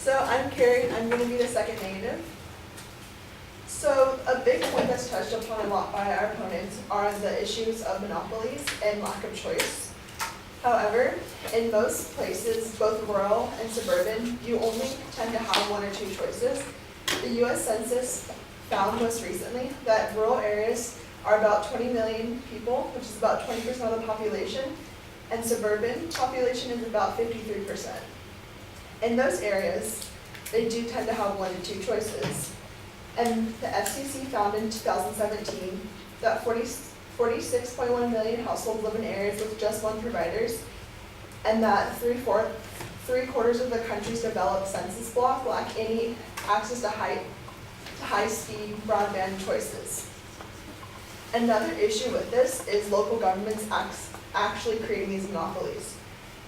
So I'm Carrie, I'm going to be the second negative. So a big point that's touched upon a lot by our opponents are the issues of monopolies and lack of choice. However, in most places, both rural and suburban, you only tend to have one or two choices. The U.S. Census found most recently that rural areas are about 20 million people, which is about 20% of the population, and suburban population is about 53%. In those areas, they do tend to have one or two choices. And the FCC found in 2017 that 46.1 million households live in areas with just one provider, and that three-quarters of the country's developed census block lack any access to high-speed broadband choices. Another issue with this is local governments actually creating these monopolies.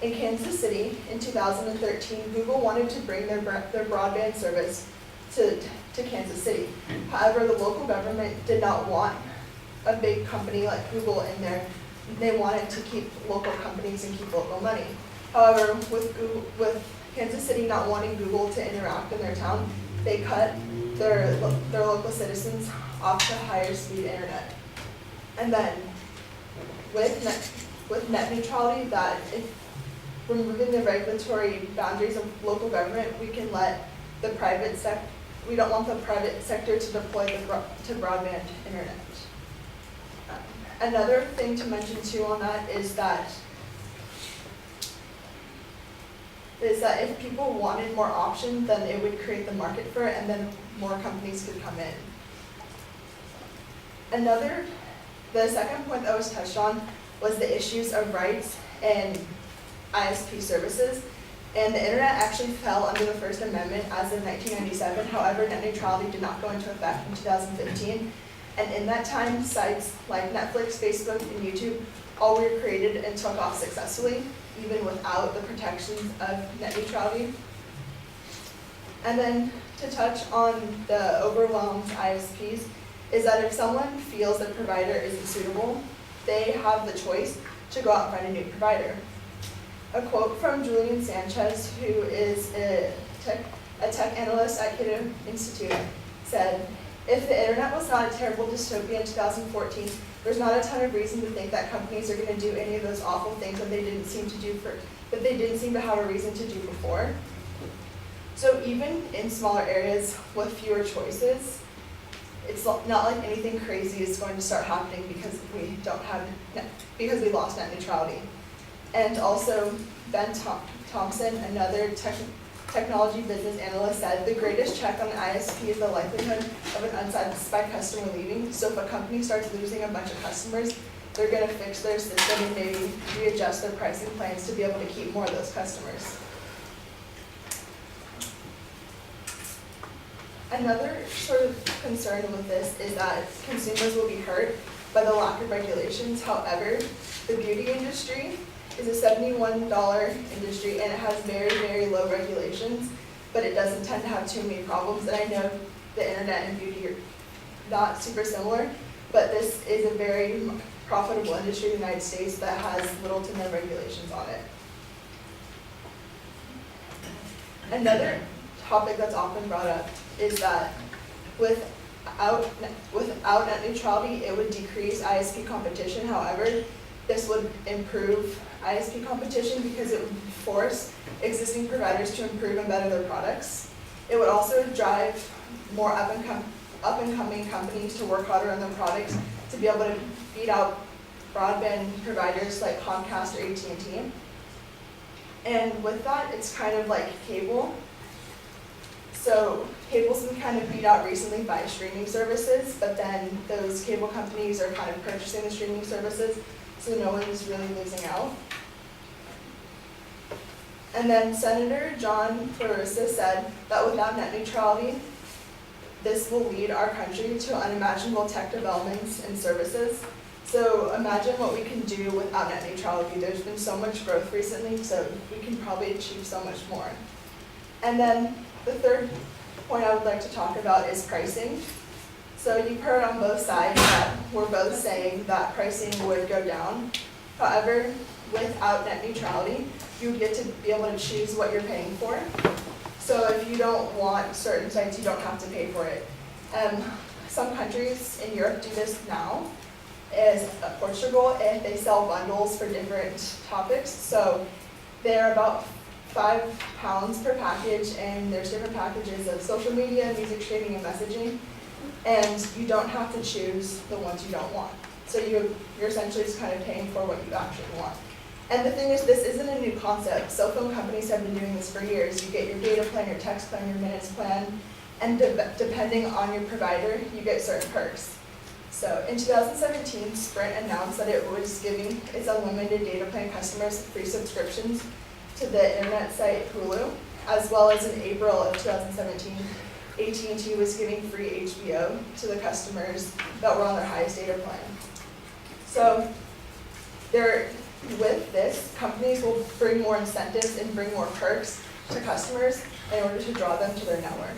In Kansas City, in 2013, Google wanted to bring their broadband service to Kansas City. However, the local government did not want a big company like Google in there. They wanted to keep local companies and keep local money. However, with Kansas City not wanting Google to interact in their town, they cut their local citizens off to higher speed internet. And then with net neutrality, that if removing the regulatory boundaries of local government, we can let the private sector, we don't want the private sector to deploy to broadband internet. Another thing to mention too on that is that if people wanted more options, then it would create the market for it, and then more companies could come in. The second point that was touched on was the issues of rights and ISP services. And the internet actually fell under the First Amendment as of 1997. However, net neutrality did not go into effect in 2015. And in that time, sites like Netflix, Facebook, and YouTube all were created and took off successfully, even without the protections of net neutrality. And then to touch on the overwhelmed ISPs, is that if someone feels the provider isn't suitable, they have the choice to go out and find a new provider. A quote from Julian Sanchez, who is a tech analyst at Cato Institute, said, "If the internet was not a terrible dystopia in 2014, there's not a ton of reason to think that companies are going to do any of those awful things that they didn't seem to have a reason to do before." So even in smaller areas with fewer choices, it's not like anything crazy is going to start happening because we lost net neutrality. And also, Ben Thompson, another technology business analyst, said the greatest check on an ISP is the likelihood of an unsatisfied customer leaving. So if a company starts losing a bunch of customers, they're going to fix their system and maybe readjust their pricing plans to be able to keep more of those customers. Another sort of concern with this is that consumers will be hurt by the lack of regulations. However, the beauty industry is a $71 industry, and it has very, very low regulations, but it doesn't tend to have too many problems. And I know the internet and beauty are not super similar, but this is a very profitable industry in the United States that has little to no regulations on it. Another topic that's often brought up is that without net neutrality, it would decrease ISP competition. However, this would improve ISP competition because it would force existing providers to improve and better their products. It would also drive more up-and-coming companies to work harder on their products to be able to beat out broadband providers like Comcast or AT&T. And with that, it's kind of like cable. So cable's been kind of beat out recently by streaming services, but then those cable companies are kind of purchasing the streaming services, so no one is really losing out. And then Senator John Clarissa said that without net neutrality, this will lead our country to unimaginable tech developments and services. So imagine what we can do without net neutrality. There's been so much growth recently, so we can probably achieve so much more. And then the third point I would like to talk about is pricing. So you've heard on both sides that we're both saying that pricing would go down. However, without net neutrality, you would get to be able to choose what you're paying for. So if you don't want certain sites, you don't have to pay for it. Some countries in Europe do this now, is Portugal, and they sell bundles for different topics. So they're about £5 per package, and there's different packages of social media, music streaming, and messaging. And you don't have to choose the ones you don't want. So you're essentially just kind of paying for what you actually want. And the thing is, this isn't a new concept. Cell phone companies have been doing this for years. You get your data plan, your text plan, your minutes plan, and depending on your provider, you get certain perks. So in 2017, Sprint announced that it was giving its unlimited data plan customers free subscriptions to the internet site Hulu, as well as in April of 2017, AT&T was giving free HBO to the customers that were on their highest data plan. So with this, companies will bring more incentives and bring more perks to customers in order to draw them to their network.